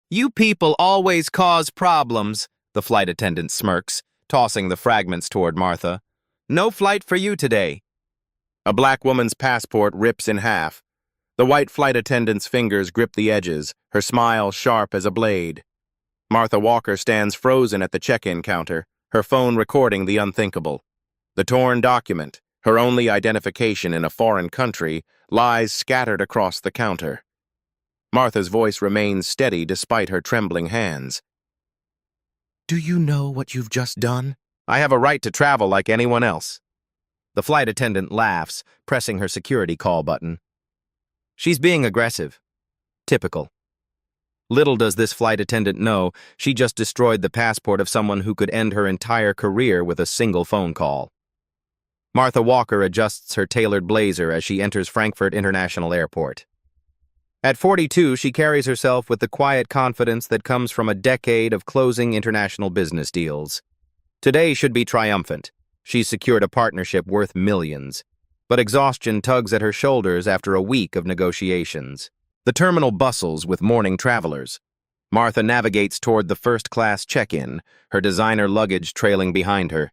You people always cause problems, the flight attendant smirks, tossing the fragments toward Martha. No flight for you today. A black woman's passport rips in half. The white flight attendant's fingers grip the edges, her smile sharp as a blade. Martha Walker stands frozen at the check-in counter, her phone recording the unthinkable. The torn document, her only identification in a foreign country, lies scattered across the counter. Martha's voice remains steady despite her trembling hands. Do you know what you've just done? I have a right to travel like anyone else. The flight attendant laughs, pressing her security call button. She's being aggressive. Typical. Little does this flight attendant know, she just destroyed the passport of someone who could end her entire career with a single phone call. Martha Walker adjusts her tailored blazer as she enters Frankfurt International Airport. At 42, she carries herself with the quiet confidence that comes from a decade of closing international business deals. Today should be triumphant. She's secured a partnership worth millions. But exhaustion tugs at her shoulders after a week of negotiations. The terminal bustles with morning travelers. Martha navigates toward the first-class check-in, her designer luggage trailing behind her.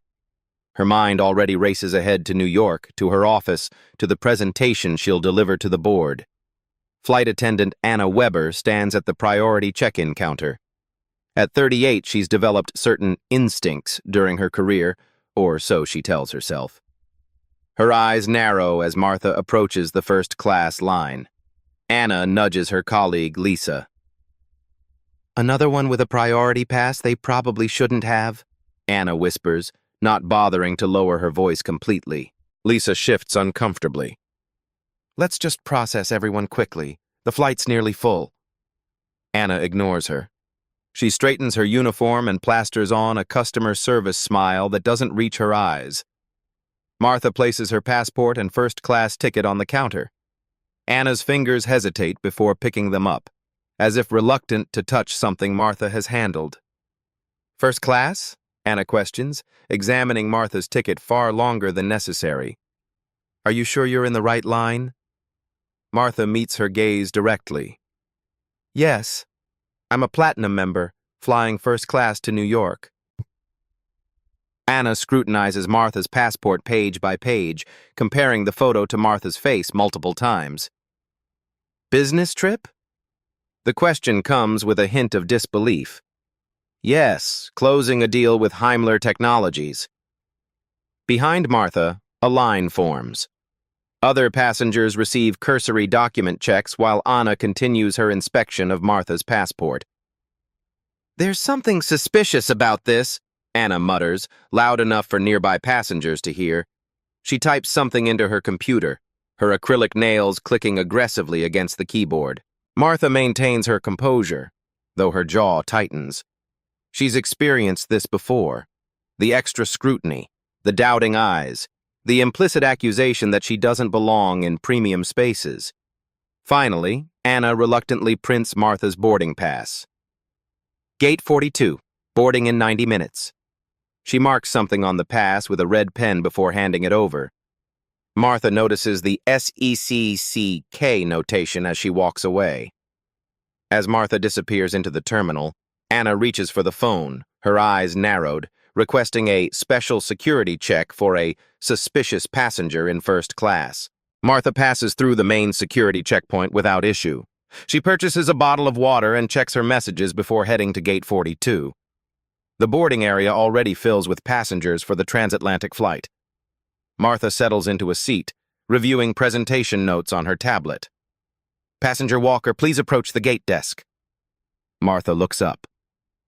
Her mind already races ahead to New York, to her office, to the presentation she'll deliver to the board. Flight attendant Anna Weber stands at the priority check-in counter. At 38, she's developed certain instincts during her career, or so she tells herself. Her eyes narrow as Martha approaches the first-class line. Anna nudges her colleague, Lisa. Another one with a priority pass they probably shouldn't have, Anna whispers, not bothering to lower her voice completely. Lisa shifts uncomfortably. Let's just process everyone quickly. The flight's nearly full. Anna ignores her. She straightens her uniform and plasters on a customer service smile that doesn't reach her eyes. Martha places her passport and first-class ticket on the counter. Anna's fingers hesitate before picking them up, as if reluctant to touch something Martha has handled. First class? Anna questions, examining Martha's ticket far longer than necessary. Are you sure you're in the right line? Martha meets her gaze directly. Yes, I'm a platinum member, flying first class to New York. Anna scrutinizes Martha's passport page by page, comparing the photo to Martha's face multiple times. Business trip? The question comes with a hint of disbelief. Yes, closing a deal with Heimler Technologies. Behind Martha, a line forms. Other passengers receive cursory document checks while Anna continues her inspection of Martha's passport. There's something suspicious about this, Anna mutters, loud enough for nearby passengers to hear. She types something into her computer, her acrylic nails clicking aggressively against the keyboard. Martha maintains her composure, though her jaw tightens. She's experienced this before. The extra scrutiny, the doubting eyes, the implicit accusation that she doesn't belong in premium spaces. Finally, Anna reluctantly prints Martha's boarding pass. Gate 42, boarding in 90 minutes. She marks something on the pass with a red pen before handing it over. Martha notices the SECCK notation as she walks away. As Martha disappears into the terminal, Anna reaches for the phone, her eyes narrowed, requesting a special security check for a suspicious passenger in first class. Martha passes through the main security checkpoint without issue. She purchases a bottle of water and checks her messages before heading to Gate 42. The boarding area already fills with passengers for the transatlantic flight. Martha settles into a seat, reviewing presentation notes on her tablet. Passenger Walker, please approach the gate desk. Martha looks up.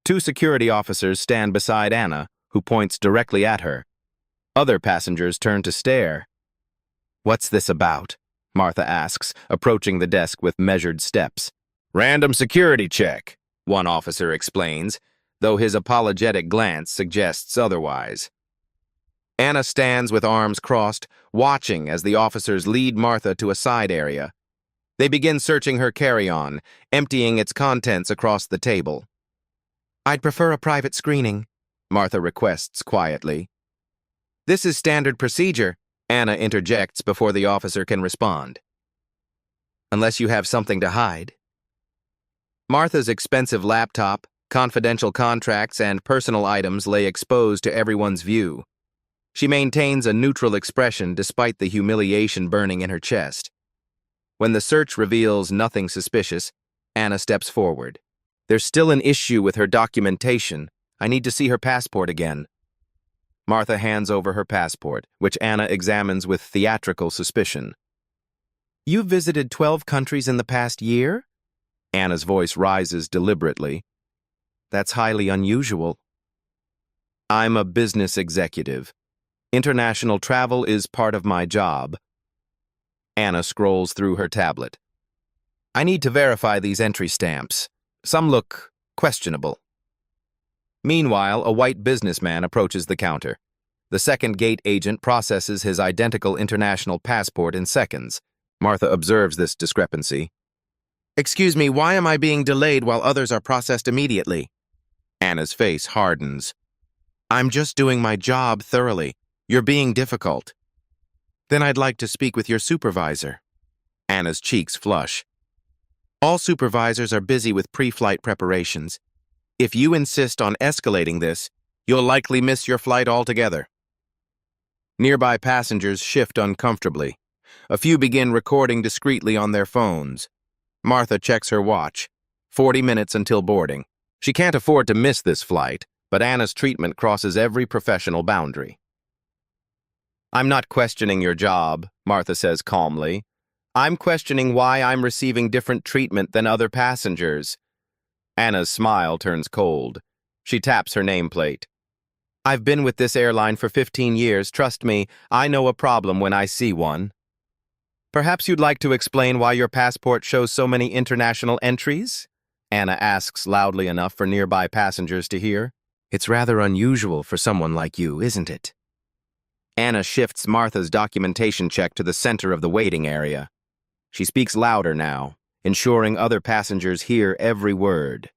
Two security officers stand beside Anna, who points directly at her. Other passengers turn to stare. What's this about? Martha asks, approaching the desk with measured steps. Random security check, one officer explains, though his apologetic glance suggests otherwise. Anna stands with arms crossed, watching as the officers lead Martha to a side area. They begin searching her carry-on, emptying its contents across the table. I'd prefer a private screening, Martha requests quietly. This is standard procedure, Anna interjects before the officer can respond. Unless you have something to hide. Martha's expensive laptop, confidential contracts, and personal items lay exposed to everyone's view. She maintains a neutral expression despite the humiliation burning in her chest. When the search reveals nothing suspicious, Anna steps forward. There's still an issue with her documentation. I need to see her passport again. Martha hands over her passport, which Anna examines with theatrical suspicion. You've visited 12 countries in the past year? Anna's voice rises deliberately. That's highly unusual. I'm a business executive. International travel is part of my job. Anna scrolls through her tablet. I need to verify these entry stamps. Some look questionable. Meanwhile, a white businessman approaches the counter. The second gate agent processes his identical international passport in seconds. Martha observes this discrepancy. Excuse me, why am I being delayed while others are processed immediately? Anna's face hardens. I'm just doing my job thoroughly. You're being difficult. Then I'd like to speak with your supervisor. Anna's cheeks flush. All supervisors are busy with pre-flight preparations. If you insist on escalating this, you'll likely miss your flight altogether. Nearby passengers shift uncomfortably. A few begin recording discreetly on their phones. Martha checks her watch. 40 minutes until boarding. She can't afford to miss this flight, but Anna's treatment crosses every professional boundary. I'm not questioning your job, Martha says calmly. I'm questioning why I'm receiving different treatment than other passengers. Anna's smile turns cold. She taps her nameplate. I've been with this airline for 15 years. Trust me, I know a problem when I see one. Perhaps you'd like to explain why your passport shows so many international entries? Anna asks loudly enough for nearby passengers to hear. It's rather unusual for someone like you, isn't it? Anna shifts Martha's documentation check to the center of the waiting area. She speaks louder now, ensuring other passengers hear every word.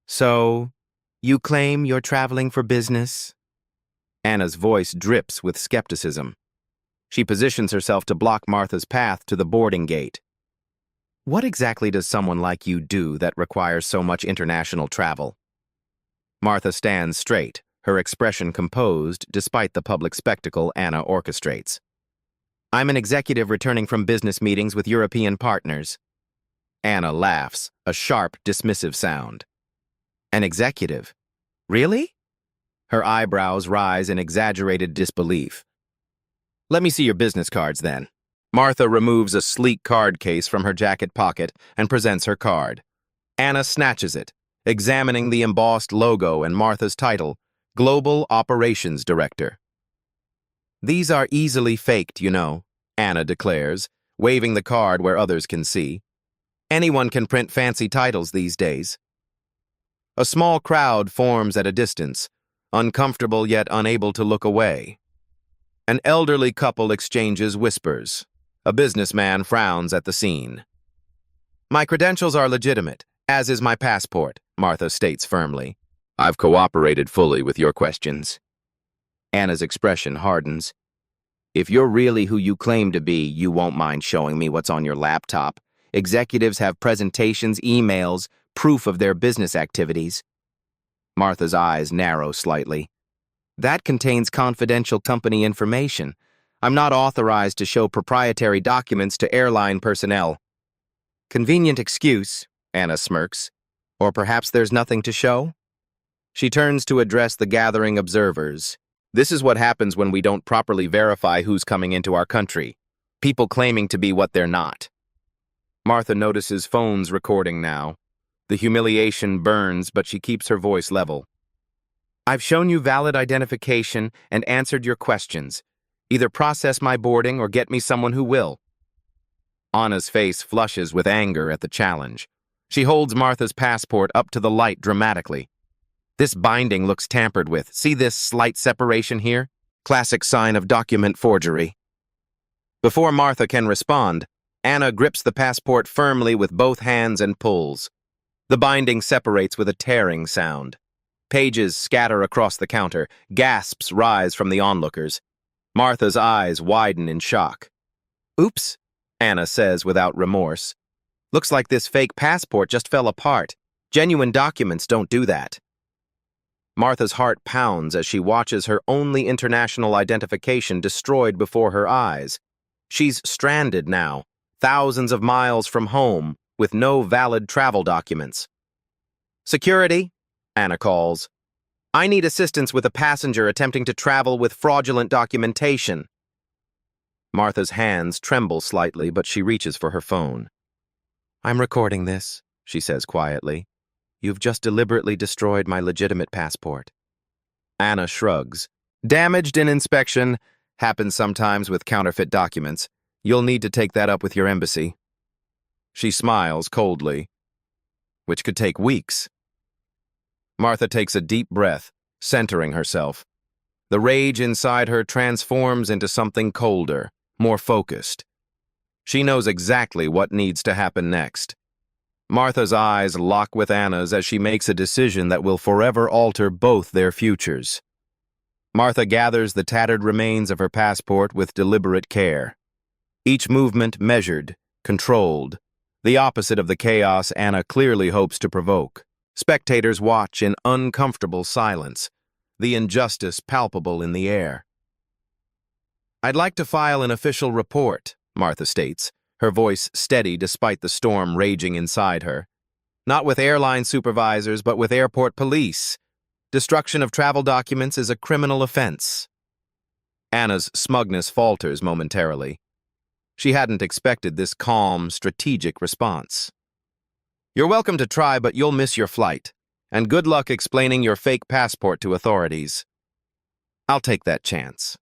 So, you claim you're traveling for business? Anna's voice drips with skepticism. She positions herself to block Martha's path to the boarding gate. What exactly does someone like you do that requires so much international travel? Martha stands straight, her expression composed despite the public spectacle Anna orchestrates. I'm an executive returning from business meetings with European partners. Anna laughs, a sharp, dismissive sound. An executive? Really? Her eyebrows rise in exaggerated disbelief. Let me see your business cards, then. Martha removes a sleek card case from her jacket pocket and presents her card. Anna snatches it, examining the embossed logo and Martha's title, Global Operations Director. These are easily faked, you know, Anna declares, waving the card where others can see. Anyone can print fancy titles these days. A small crowd forms at a distance, uncomfortable yet unable to look away. An elderly couple exchanges whispers. A businessman frowns at the scene. My credentials are legitimate, as is my passport, Martha states firmly. I've cooperated fully with your questions. Anna's expression hardens. If you're really who you claim to be, you won't mind showing me what's on your laptop. Executives have presentations, emails, proof of their business activities. Martha's eyes narrow slightly. That contains confidential company information. I'm not authorized to show proprietary documents to airline personnel. Convenient excuse, Anna smirks. Or perhaps there's nothing to show? She turns to address the gathering observers. This is what happens when we don't properly verify who's coming into our country. People claiming to be what they're not. Martha notices phones recording now. The humiliation burns, but she keeps her voice level. I've shown you valid identification and answered your questions. Either process my boarding or get me someone who will. Anna's face flushes with anger at the challenge. She holds Martha's passport up to the light dramatically. This binding looks tampered with. See this slight separation here? Classic sign of document forgery. Before Martha can respond, Anna grips the passport firmly with both hands and pulls. The binding separates with a tearing sound. Pages scatter across the counter. Gasps rise from the onlookers. Martha's eyes widen in shock. Oops, Anna says without remorse. Looks like this fake passport just fell apart. Genuine documents don't do that. Martha's heart pounds as she watches her only international identification destroyed before her eyes. She's stranded now, thousands of miles from home, with no valid travel documents. Security, Anna calls. I need assistance with a passenger attempting to travel with fraudulent documentation. Martha's hands tremble slightly, but she reaches for her phone. I'm recording this, she says quietly. You've just deliberately destroyed my legitimate passport. Anna shrugs. Damaged in inspection happens sometimes with counterfeit documents. You'll need to take that up with your embassy. She smiles coldly, which could take weeks. Martha takes a deep breath, centering herself. The rage inside her transforms into something colder, more focused. She knows exactly what needs to happen next. Martha's eyes lock with Anna's as she makes a decision that will forever alter both their futures. Martha gathers the tattered remains of her passport with deliberate care. Each movement measured, controlled, the opposite of the chaos Anna clearly hopes to provoke. Spectators watch in uncomfortable silence, the injustice palpable in the air. I'd like to file an official report, Martha states, her voice steady despite the storm raging inside her. Not with airline supervisors, but with airport police. Destruction of travel documents is a criminal offense. Anna's smugness falters momentarily. She hadn't expected this calm, strategic response. You're welcome to try, but you'll miss your flight. And good luck explaining your fake passport to authorities. I'll take that chance.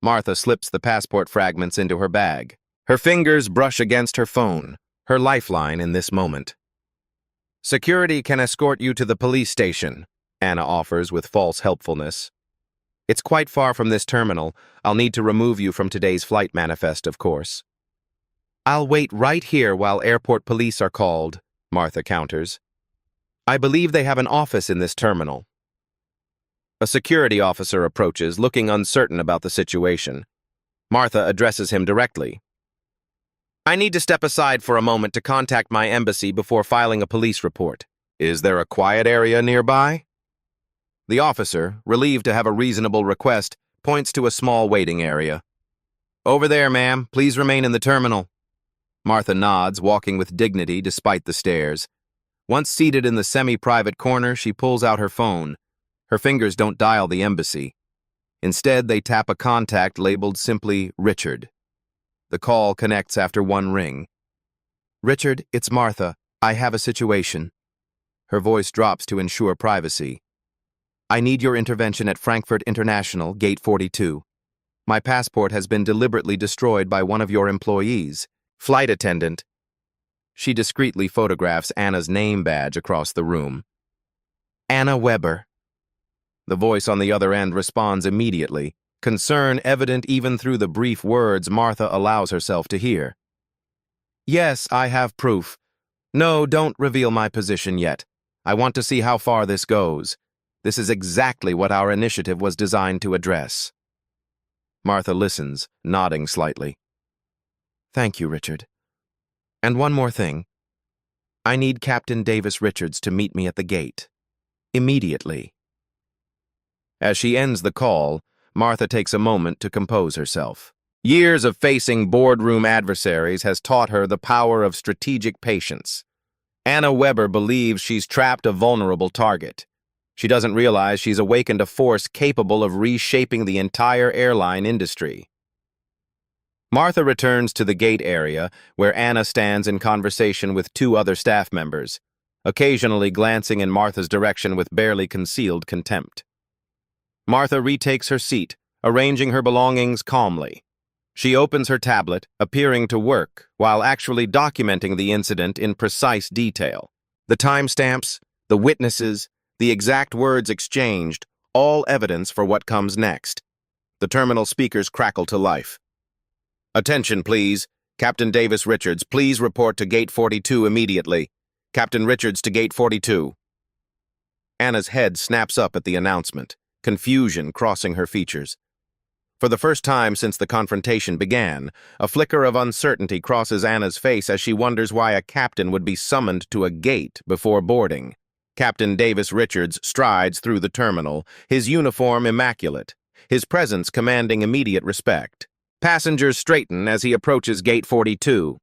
Martha slips the passport fragments into her bag. Her fingers brush against her phone, her lifeline in this moment. Security can escort you to the police station, Anna offers with false helpfulness. It's quite far from this terminal. I'll need to remove you from today's flight manifest, of course. I'll wait right here while airport police are called, Martha counters. I believe they have an office in this terminal. A security officer approaches, looking uncertain about the situation. Martha addresses him directly. I need to step aside for a moment to contact my embassy before filing a police report. Is there a quiet area nearby? The officer, relieved to have a reasonable request, points to a small waiting area. Over there, ma'am. Please remain in the terminal. Martha nods, walking with dignity despite the stares. Once seated in the semi-private corner, she pulls out her phone. Her fingers don't dial the embassy. Instead, they tap a contact labeled simply Richard. The call connects after one ring. Richard, it's Martha. I have a situation. Her voice drops to ensure privacy. I need your intervention at Frankfurt International, Gate 42. My passport has been deliberately destroyed by one of your employees, flight attendant. She discreetly photographs Anna's name badge across the room. Anna Weber. The voice on the other end responds immediately, concern evident even through the brief words Martha allows herself to hear. Yes, I have proof. No, don't reveal my position yet. I want to see how far this goes. This is exactly what our initiative was designed to address. Martha listens, nodding slightly. Thank you, Richard. And one more thing. I need Captain Davis Richards to meet me at the gate. Immediately. As she ends the call, Martha takes a moment to compose herself. Years of facing boardroom adversaries has taught her the power of strategic patience. Anna Weber believes she's trapped a vulnerable target. She doesn't realize she's awakened a force capable of reshaping the entire airline industry. Martha returns to the gate area, where Anna stands in conversation with two other staff members, occasionally glancing in Martha's direction with barely concealed contempt. Martha retakes her seat, arranging her belongings calmly. She opens her tablet, appearing to work, while actually documenting the incident in precise detail. The timestamps, the witnesses, the exact words exchanged, all evidence for what comes next. The terminal speakers crackle to life. Attention, please. Captain Davis Richards, please report to Gate 42 immediately. Captain Richards to Gate 42. Anna's head snaps up at the announcement, confusion crossing her features. For the first time since the confrontation began, a flicker of uncertainty crosses Anna's face as she wonders why a captain would be summoned to a gate before boarding. Captain Davis Richards strides through the terminal, his uniform immaculate, his presence commanding immediate respect. Passengers straighten as he approaches Gate 42.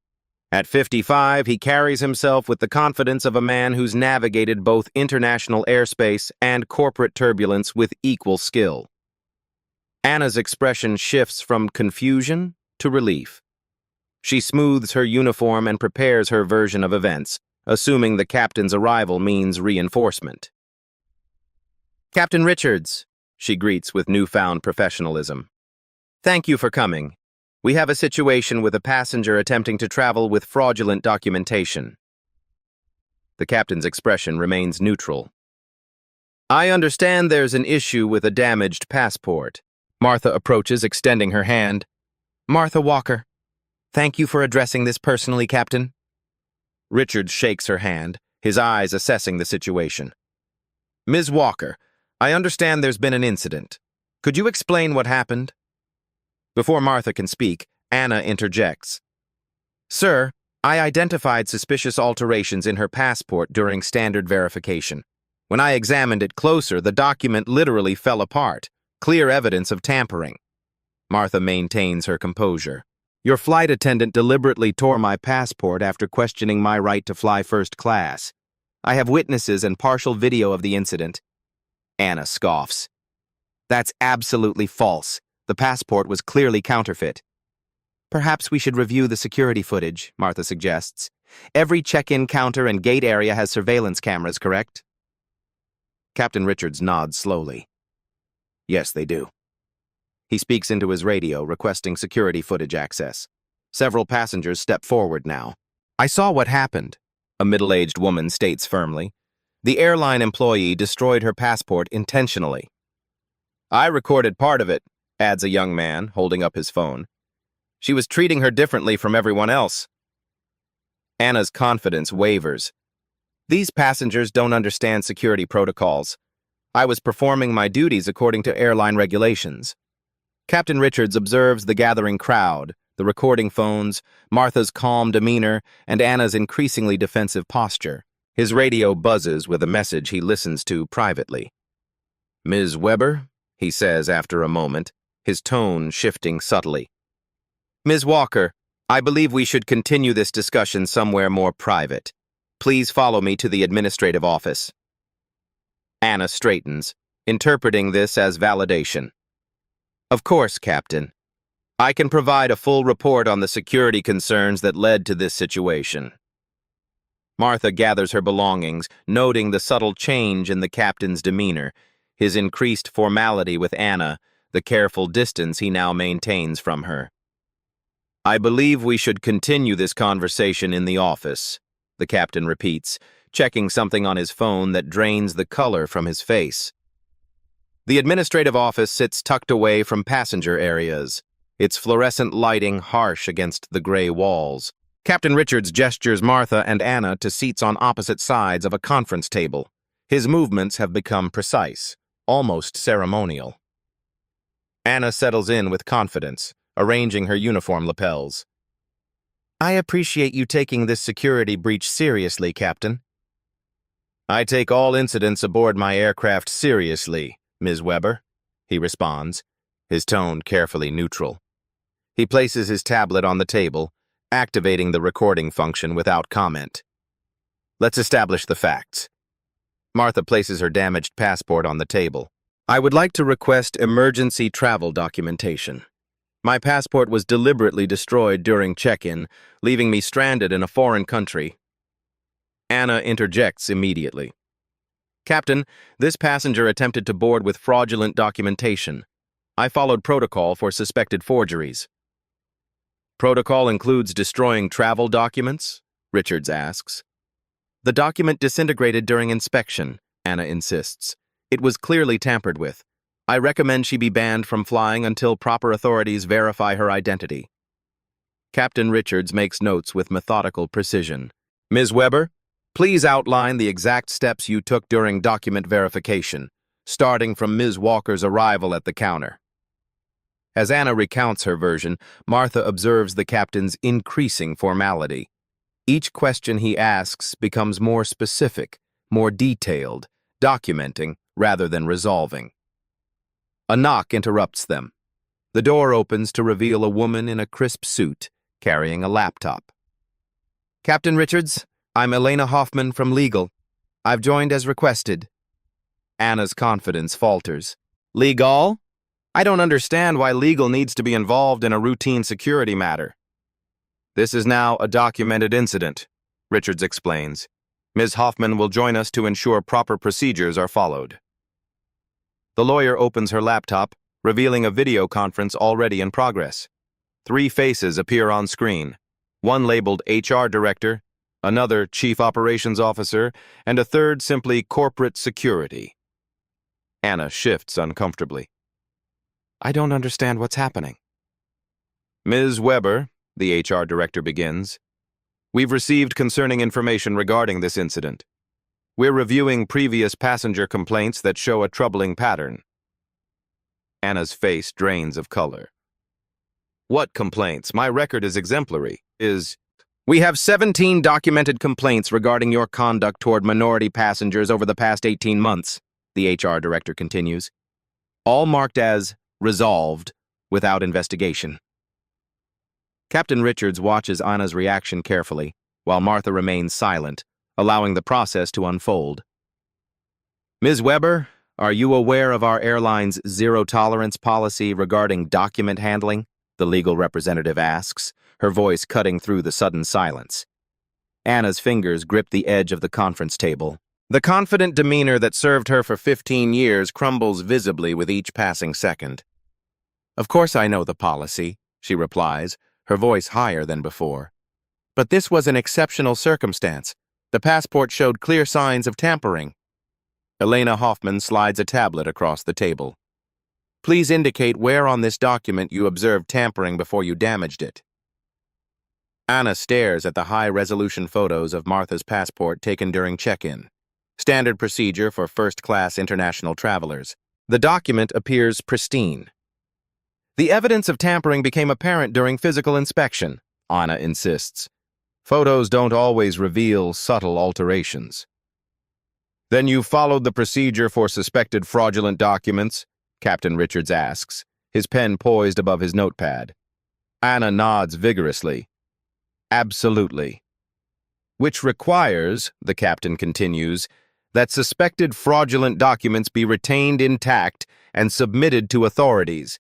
At 55, he carries himself with the confidence of a man who's navigated both international airspace and corporate turbulence with equal skill. Anna's expression shifts from confusion to relief. She smooths her uniform and prepares her version of events, assuming the captain's arrival means reinforcement. "Captain Richards," she greets with newfound professionalism. "Thank you for coming. We have a situation with a passenger attempting to travel with fraudulent documentation." The captain's expression remains neutral. "I understand there's an issue with a damaged passport." Martha approaches, extending her hand. "Martha Walker. Thank you for addressing this personally, Captain." Richards shakes her hand, his eyes assessing the situation. "Ms. Walker, I understand there's been an incident. Could you explain what happened?" Before Martha can speak, Anna interjects. "Sir, I identified suspicious alterations in her passport during standard verification. When I examined it closer, the document literally fell apart. Clear evidence of tampering." Martha maintains her composure. "Your flight attendant deliberately tore my passport after questioning my right to fly first class. I have witnesses and partial video of the incident." Anna scoffs. "That's absolutely false. The passport was clearly counterfeit." "Perhaps we should review the security footage," Martha suggests. "Every check-in counter and gate area has surveillance cameras, correct?" Captain Richards nods slowly. "Yes, they do." He speaks into his radio, requesting security footage access. Several passengers step forward now. "I saw what happened," a middle-aged woman states firmly. "The airline employee destroyed her passport intentionally." "I recorded part of it," adds a young man, holding up his phone. "She was treating her differently from everyone else." Anna's confidence wavers. "These passengers don't understand security protocols. I was performing my duties according to airline regulations." Captain Richards observes the gathering crowd, the recording phones, Martha's calm demeanor, and Anna's increasingly defensive posture. His radio buzzes with a message he listens to privately. "Ms. Weber," he says after a moment, his tone shifting subtly. "Ms. Walker, I believe we should continue this discussion somewhere more private. Please follow me to the administrative office." Anna straightens, interpreting this as validation. "Of course, Captain. I can provide a full report on the security concerns that led to this situation." Martha gathers her belongings, noting the subtle change in the captain's demeanor, his increased formality with Anna, the careful distance he now maintains from her. "I believe we should continue this conversation in the office," the captain repeats, checking something on his phone that drains the color from his face. The administrative office sits tucked away from passenger areas, its fluorescent lighting harsh against the gray walls. Captain Richards gestures Martha and Anna to seats on opposite sides of a conference table. His movements have become precise, almost ceremonial. Anna settles in with confidence, arranging her uniform lapels. "I appreciate you taking this security breach seriously, Captain." "I take all incidents aboard my aircraft seriously, Ms. Weber," he responds, his tone carefully neutral. He places his tablet on the table, activating the recording function without comment. "Let's establish the facts." Martha places her damaged passport on the table. "I would like to request emergency travel documentation. My passport was deliberately destroyed during check-in, leaving me stranded in a foreign country." Anna interjects immediately. "Captain, this passenger attempted to board with fraudulent documentation. I followed protocol for suspected forgeries." "Protocol includes destroying travel documents?" Richards asks. "The document disintegrated during inspection," Anna insists. "It was clearly tampered with. I recommend she be banned from flying until proper authorities verify her identity." Captain Richards makes notes with methodical precision. "Ms. Weber, please outline the exact steps you took during document verification, starting from Ms. Walker's arrival at the counter." As Anna recounts her version, Martha observes the captain's increasing formality. Each question he asks becomes more specific, more detailed, documenting rather than resolving. A knock interrupts them. The door opens to reveal a woman in a crisp suit, carrying a laptop. "Captain Richards, I'm Elena Hoffman from Legal. I've joined as requested." Anna's confidence falters. "Legal? I don't understand why legal needs to be involved in a routine security matter." "This is now a documented incident," Richards explains. "Ms. Hoffman will join us to ensure proper procedures are followed." The lawyer opens her laptop, revealing a video conference already in progress. 3 faces appear on screen, one labeled HR Director, another Chief Operations Officer, and a third simply Corporate Security. Anna shifts uncomfortably. "I don't understand what's happening." "Ms. Weber," the HR Director begins, "we've received concerning information regarding this incident. We're reviewing previous passenger complaints that show a troubling pattern." Anna's face drains of color. "What complaints? My record is exemplary. We have 17 documented complaints regarding your conduct toward minority passengers over the past 18 months, the HR Director continues, all marked as resolved without investigation. Captain Richards watches Anna's reaction carefully, while Martha remains silent, allowing the process to unfold. "Ms. Weber, are you aware of our airline's zero-tolerance policy regarding document handling?" the legal representative asks, her voice cutting through the sudden silence. Anna's fingers grip the edge of the conference table. The confident demeanor that served her for 15 years crumbles visibly with each passing second. "Of course I know the policy," she replies, her voice higher than before. "But this was an exceptional circumstance. The passport showed clear signs of tampering." Elena Hoffman slides a tablet across the table. "Please indicate where on this document you observed tampering before you damaged it." Anna stares at the high-resolution photos of Martha's passport taken during check-in. Standard procedure for first-class international travelers. The document appears pristine. "The evidence of tampering became apparent during physical inspection," Anna insists. "Photos don't always reveal subtle alterations." "Then you followed the procedure for suspected fraudulent documents?" Captain Richards asks, his pen poised above his notepad. Anna nods vigorously. "Absolutely." "Which requires," the captain continues, "that suspected fraudulent documents be retained intact and submitted to authorities.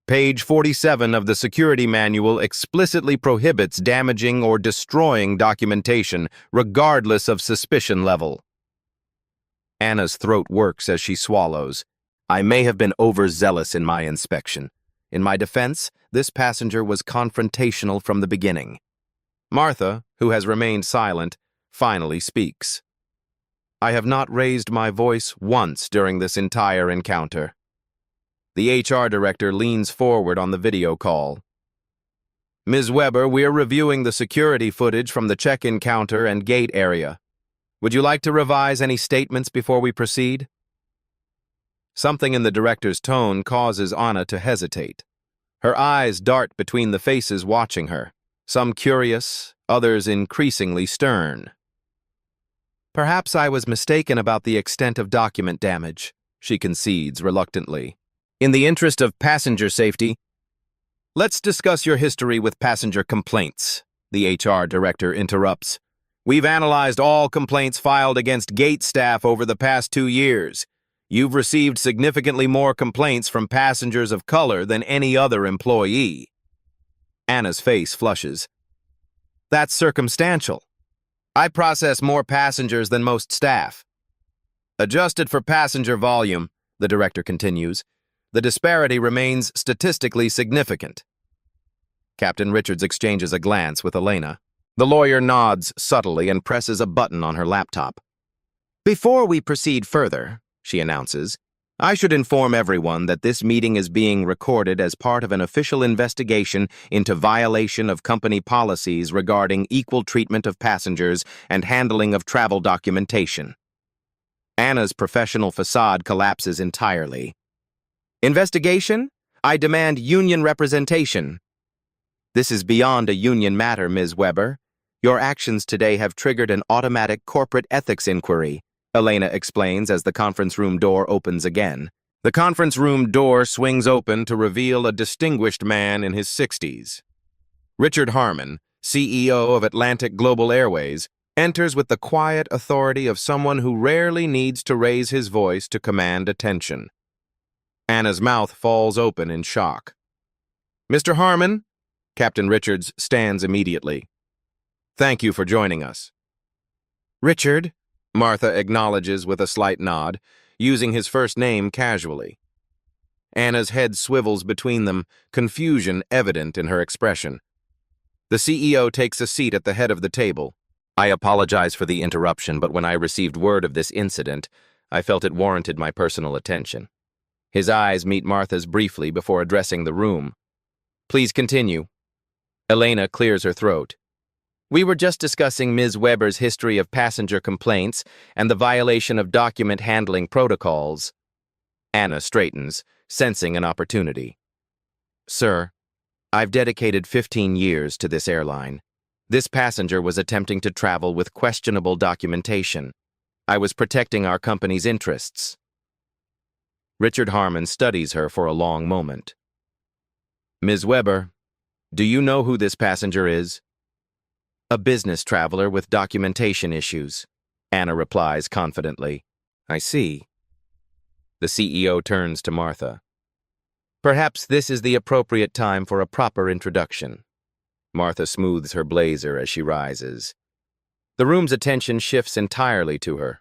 Page 47 of the security manual explicitly prohibits damaging or destroying documentation, regardless of suspicion level." Anna's throat works as she swallows. "I may have been overzealous in my inspection. In my defense, this passenger was confrontational from the beginning." Martha, who has remained silent, finally speaks. "I have not raised my voice once during this entire encounter." The HR Director leans forward on the video call. "Ms. Weber, we're reviewing the security footage from the check-in counter and gate area. Would you like to revise any statements before we proceed?" Something in the director's tone causes Anna to hesitate. Her eyes dart between the faces watching her, some curious, others increasingly stern. "Perhaps I was mistaken about the extent of document damage," she concedes reluctantly. "In the interest of passenger safety—" "Let's discuss your history with passenger complaints," the HR Director interrupts. "We've analyzed all complaints filed against gate staff over the past 2 years. You've received significantly more complaints from passengers of color than any other employee." Anna's face flushes. "That's circumstantial. I process more passengers than most staff." "Adjusted for passenger volume," the director continues, "the disparity remains statistically significant." Captain Richards exchanges a glance with Elena. The lawyer nods subtly and presses a button on her laptop. "Before we proceed further," she announces, "I should inform everyone that this meeting is being recorded as part of an official investigation into violation of company policies regarding equal treatment of passengers and handling of travel documentation." Anna's professional facade collapses entirely. "Investigation? I demand union representation. This is beyond a union matter, Ms. Weber. Your actions today have triggered an automatic corporate ethics inquiry, Elena explains as the conference room door opens again. The conference room door swings open to reveal a distinguished man in his 60s. Richard Harmon, CEO of Atlantic Global Airways, enters with the quiet authority of someone who rarely needs to raise his voice to command attention. Anna's mouth falls open in shock. Mr. Harmon? Captain Richards stands immediately. Thank you for joining us. Richard, Martha acknowledges with a slight nod, using his first name casually. Anna's head swivels between them, confusion evident in her expression. The CEO takes a seat at the head of the table. I apologize for the interruption, but when I received word of this incident, I felt it warranted my personal attention. His eyes meet Martha's briefly before addressing the room. Please continue. Elena clears her throat. We were just discussing Ms. Weber's history of passenger complaints and the violation of document handling protocols. Anna straightens, sensing an opportunity. Sir, I've dedicated 15 years to this airline. This passenger was attempting to travel with questionable documentation. I was protecting our company's interests. Richard Harmon studies her for a long moment. Ms. Weber, do you know who this passenger is? A business traveler with documentation issues, Anna replies confidently. I see. The CEO turns to Martha. Perhaps this is the appropriate time for a proper introduction. Martha smooths her blazer as she rises. The room's attention shifts entirely to her.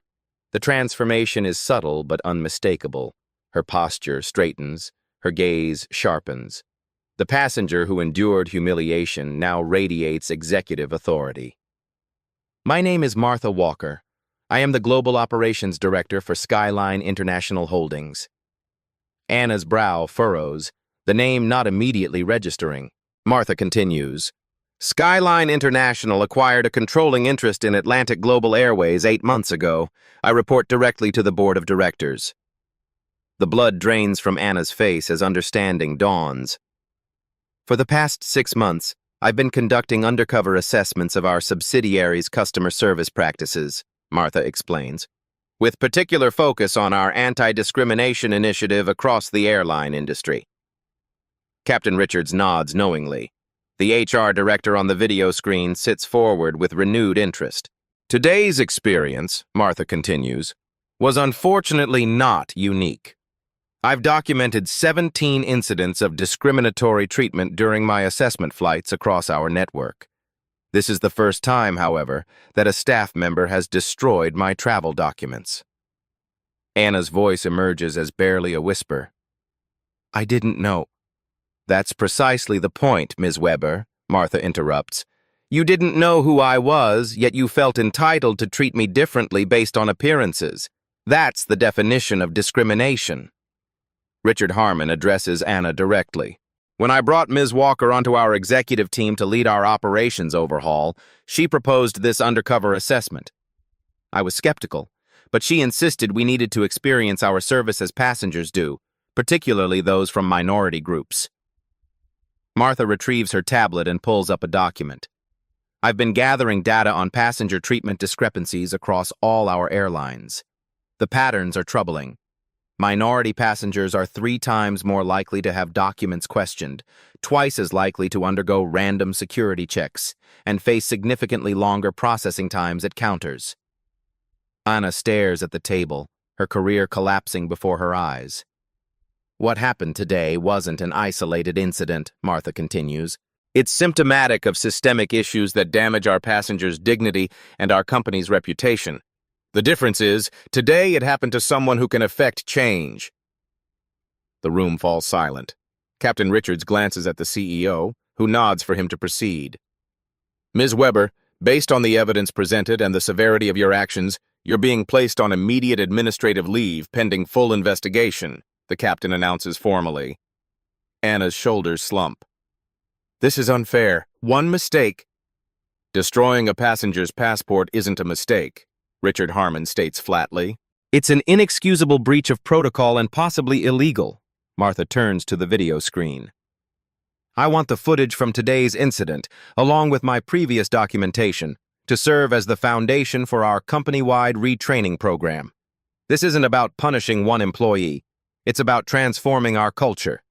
The transformation is subtle but unmistakable. Her posture straightens, her gaze sharpens. The passenger who endured humiliation now radiates executive authority. My name is Martha Walker. I am the Global Operations Director for Skyline International Holdings. Anna's brow furrows, the name not immediately registering. Martha continues. Skyline International acquired a controlling interest in Atlantic Global Airways 8 months ago. I report directly to the Board of Directors. The blood drains from Anna's face as understanding dawns. For the past 6 months, I've been conducting undercover assessments of our subsidiaries' customer service practices, Martha explains, with particular focus on our anti-discrimination initiative across the airline industry. Captain Richards nods knowingly. The HR director on the video screen sits forward with renewed interest. Today's experience, Martha continues, was unfortunately not unique. I've documented 17 incidents of discriminatory treatment during my assessment flights across our network. This is the first time, however, that a staff member has destroyed my travel documents. Anna's voice emerges as barely a whisper. I didn't know. That's precisely the point, Ms. Weber, Martha interrupts. You didn't know who I was, yet you felt entitled to treat me differently based on appearances. That's the definition of discrimination. Richard Harmon addresses Anna directly. When I brought Ms. Walker onto our executive team to lead our operations overhaul, she proposed this undercover assessment. I was skeptical, but she insisted we needed to experience our service as passengers do, particularly those from minority groups. Martha retrieves her tablet and pulls up a document. I've been gathering data on passenger treatment discrepancies across all our airlines. The patterns are troubling. Minority passengers are 3 times more likely to have documents questioned, twice as likely to undergo random security checks, and face significantly longer processing times at counters. Anna stares at the table, her career collapsing before her eyes. What happened today wasn't an isolated incident, Martha continues. It's symptomatic of systemic issues that damage our passengers' dignity and our company's reputation. The difference is, today it happened to someone who can effect change. The room falls silent. Captain Richards glances at the CEO, who nods for him to proceed. Ms. Weber, based on the evidence presented and the severity of your actions, you're being placed on immediate administrative leave pending full investigation, the captain announces formally. Anna's shoulders slump. This is unfair. One mistake. Destroying a passenger's passport isn't a mistake, Richard Harmon states flatly. It's an inexcusable breach of protocol and possibly illegal, Martha turns to the video screen. I want the footage from today's incident, along with my previous documentation, to serve as the foundation for our company-wide retraining program. This isn't about punishing one employee. It's about transforming our culture.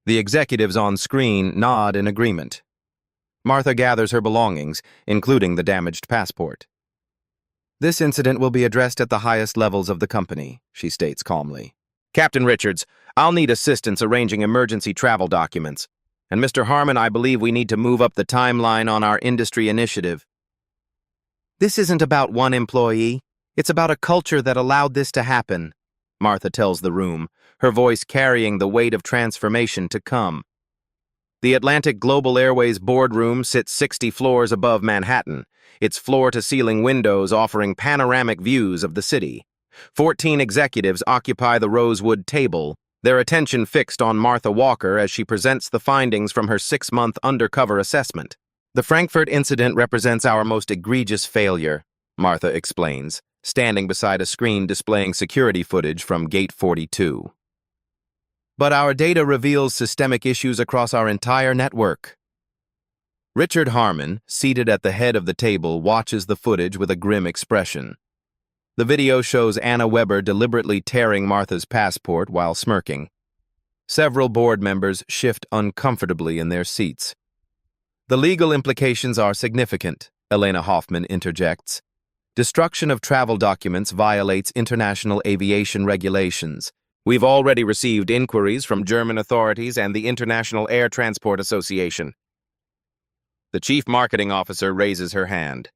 The executives on screen nod in agreement. Martha gathers her belongings, including the damaged passport. This incident will be addressed at the highest levels of the company, she states calmly. Captain Richards, I'll need assistance arranging emergency travel documents. And Mr. Harmon, I believe we need to move up the timeline on our industry initiative. This isn't about one employee. It's about a culture that allowed this to happen, Martha tells the room, her voice carrying the weight of transformation to come. The Atlantic Global Airways boardroom sits 60 floors above Manhattan, its floor-to-ceiling windows offering panoramic views of the city. 14 executives occupy the rosewood table, their attention fixed on Martha Walker as she presents the findings from her 6-month undercover assessment. The Frankfurt incident represents our most egregious failure, Martha explains, standing beside a screen displaying security footage from Gate 42. But our data reveals systemic issues across our entire network. Richard Harmon, seated at the head of the table, watches the footage with a grim expression. The video shows Anna Weber deliberately tearing Martha's passport while smirking. Several board members shift uncomfortably in their seats. The legal implications are significant, Elena Hoffman interjects. Destruction of travel documents violates international aviation regulations. We've already received inquiries from German authorities and the International Air Transport Association. The chief marketing officer raises her hand.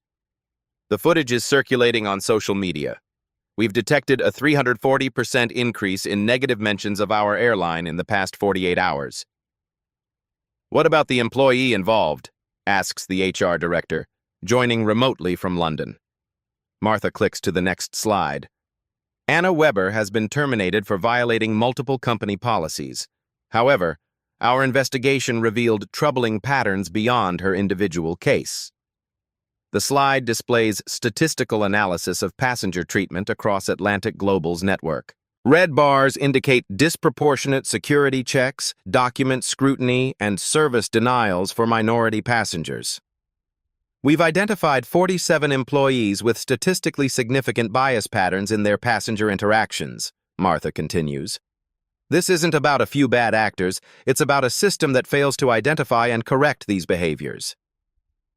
The footage is circulating on social media. We've detected a 340% increase in negative mentions of our airline in the past 48 hours. What about the employee involved? Asks the HR director, joining remotely from London. Martha clicks to the next slide. Anna Weber has been terminated for violating multiple company policies. However, our investigation revealed troubling patterns beyond her individual case. The slide displays statistical analysis of passenger treatment across Atlantic Global's network. Red bars indicate disproportionate security checks, document scrutiny, and service denials for minority passengers. We've identified 47 employees with statistically significant bias patterns in their passenger interactions, Martha continues. This isn't about a few bad actors, it's about a system that fails to identify and correct these behaviors.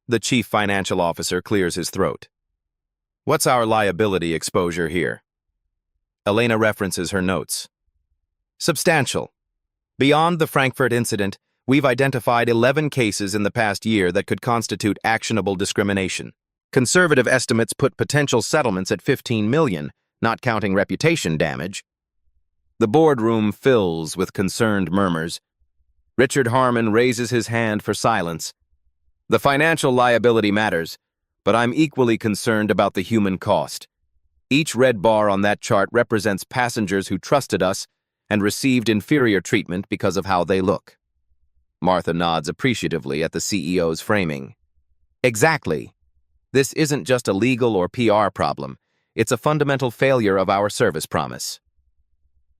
The chief financial officer clears his throat. What's our liability exposure here? Elena references her notes. Substantial. Beyond the Frankfurt incident, we've identified 11 cases in the past year that could constitute actionable discrimination. Conservative estimates put potential settlements at $15 million, not counting reputation damage. The boardroom fills with concerned murmurs. Richard Harmon raises his hand for silence. The financial liability matters, but I'm equally concerned about the human cost. Each red bar on that chart represents passengers who trusted us and received inferior treatment because of how they look. Martha nods appreciatively at the CEO's framing. Exactly. This isn't just a legal or PR problem. It's a fundamental failure of our service promise.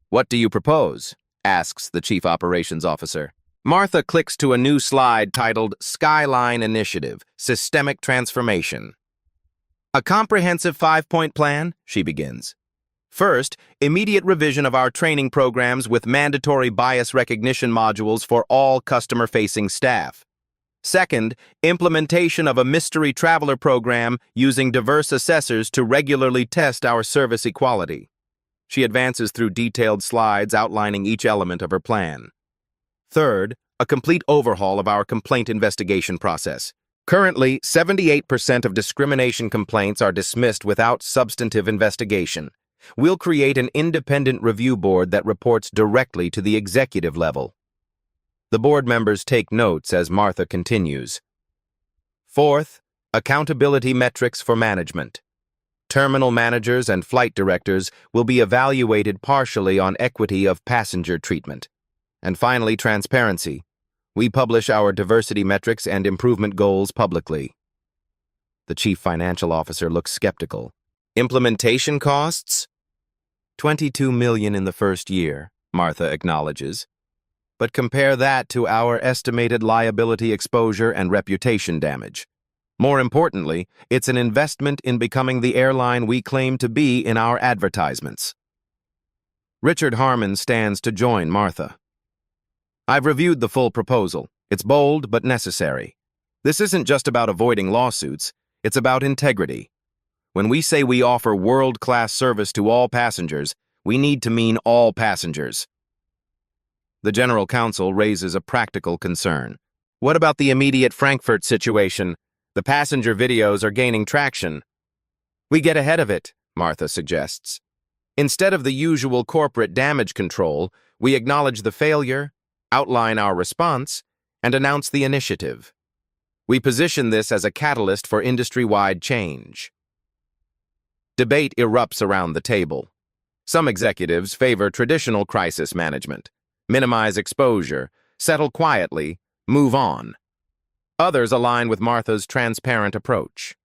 What do you propose? Asks the chief operations officer. Martha clicks to a new slide titled Skyline Initiative, Systemic Transformation. A comprehensive 5-point plan, she begins. First, immediate revision of our training programs with mandatory bias recognition modules for all customer-facing staff. Second, implementation of a mystery traveler program using diverse assessors to regularly test our service equality. She advances through detailed slides outlining each element of her plan. Third, a complete overhaul of our complaint investigation process. Currently, 78% of discrimination complaints are dismissed without substantive investigation. We'll create an independent review board that reports directly to the executive level. The board members take notes as Martha continues. Fourth, accountability metrics for management. Terminal managers and flight directors will be evaluated partially on equity of passenger treatment. And finally, transparency. We publish our diversity metrics and improvement goals publicly. The chief financial officer looks skeptical. Implementation costs? $22 million in the first year, Martha acknowledges. But compare that to our estimated liability exposure and reputation damage. More importantly, it's an investment in becoming the airline we claim to be in our advertisements. Richard Harmon stands to join Martha. I've reviewed the full proposal. It's bold but necessary. This isn't just about avoiding lawsuits, it's about integrity. When we say we offer world-class service to all passengers, we need to mean all passengers. The General Counsel raises a practical concern. What about the immediate Frankfurt situation? The passenger videos are gaining traction. We get ahead of it, Martha suggests. Instead of the usual corporate damage control, we acknowledge the failure, outline our response, and announce the initiative. We position this as a catalyst for industry-wide change. Debate erupts around the table. Some executives favor traditional crisis management, minimize exposure, settle quietly, move on. Others align with Martha's transparent approach.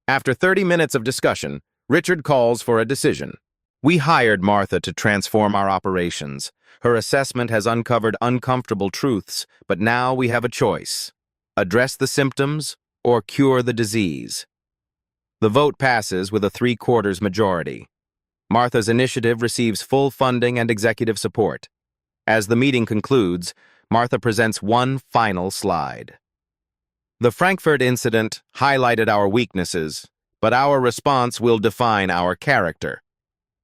After 30 minutes of discussion, Richard calls for a decision. We hired Martha to transform our operations. Her assessment has uncovered uncomfortable truths, but now we have a choice. Address the symptoms or cure the disease. The vote passes with a 3/4 majority. Martha's initiative receives full funding and executive support. As the meeting concludes, Martha presents one final slide. The Frankfurt incident highlighted our weaknesses, but our response will define our character.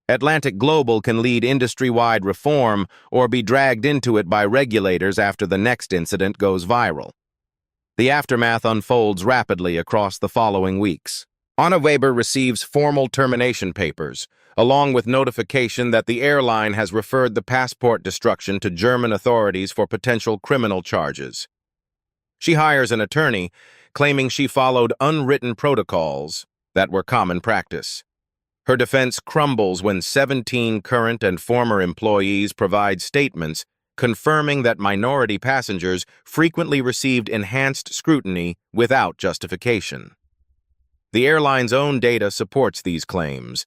Atlantic Global can lead industry-wide reform or be dragged into it by regulators after the next incident goes viral. The aftermath unfolds rapidly across the following weeks. Anna Weber receives formal termination papers, along with notification that the airline has referred the passport destruction to German authorities for potential criminal charges. She hires an attorney, claiming she followed unwritten protocols that were common practice. Her defense crumbles when 17 current and former employees provide statements confirming that minority passengers frequently received enhanced scrutiny without justification. The airline's own data supports these claims.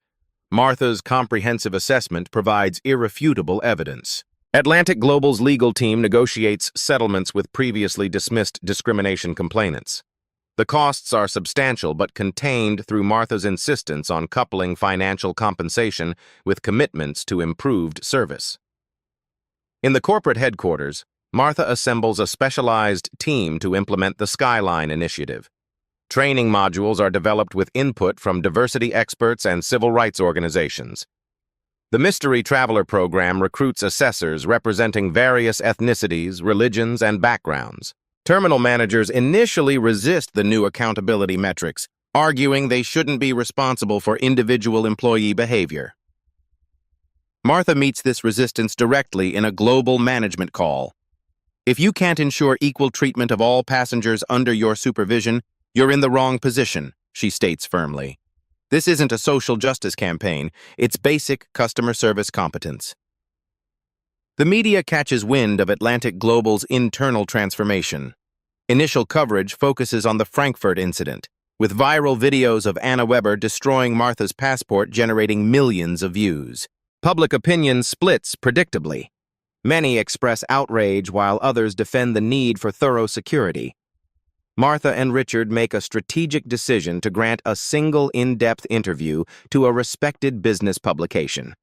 Martha's comprehensive assessment provides irrefutable evidence. Atlantic Global's legal team negotiates settlements with previously dismissed discrimination complainants. The costs are substantial but contained through Martha's insistence on coupling financial compensation with commitments to improved service. In the corporate headquarters, Martha assembles a specialized team to implement the Skyline initiative. Training modules are developed with input from diversity experts and civil rights organizations. The Mystery Traveler program recruits assessors representing various ethnicities, religions, and backgrounds. Terminal managers initially resist the new accountability metrics, arguing they shouldn't be responsible for individual employee behavior. Martha meets this resistance directly in a global management call. If you can't ensure equal treatment of all passengers under your supervision, you're in the wrong position, she states firmly. This isn't a social justice campaign, it's basic customer service competence. The media catches wind of Atlantic Global's internal transformation. Initial coverage focuses on the Frankfurt incident, with viral videos of Anna Weber destroying Martha's passport generating millions of views. Public opinion splits predictably. Many express outrage while others defend the need for thorough security. Martha and Richard make a strategic decision to grant a single in-depth interview to a respected business publication.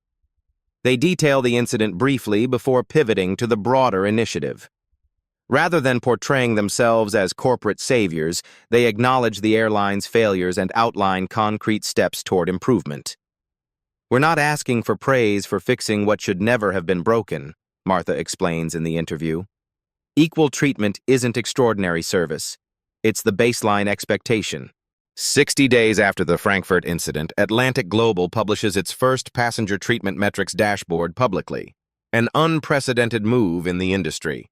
They detail the incident briefly before pivoting to the broader initiative. Rather than portraying themselves as corporate saviors, they acknowledge the airline's failures and outline concrete steps toward improvement. We're not asking for praise for fixing what should never have been broken, Martha explains in the interview. Equal treatment isn't extraordinary service. It's the baseline expectation. 60 days after the Frankfurt incident, Atlantic Global publishes its first passenger treatment metrics dashboard publicly, an unprecedented move in the industry.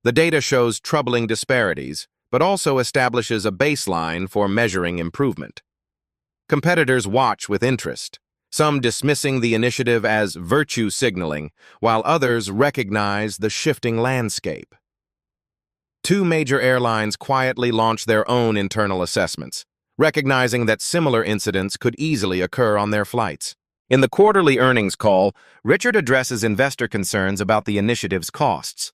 The data shows troubling disparities, but also establishes a baseline for measuring improvement. Competitors watch with interest, some dismissing the initiative as virtue signaling, while others recognize the shifting landscape. Two major airlines quietly launch their own internal assessments, recognizing that similar incidents could easily occur on their flights. In the quarterly earnings call, Richard addresses investor concerns about the initiative's costs.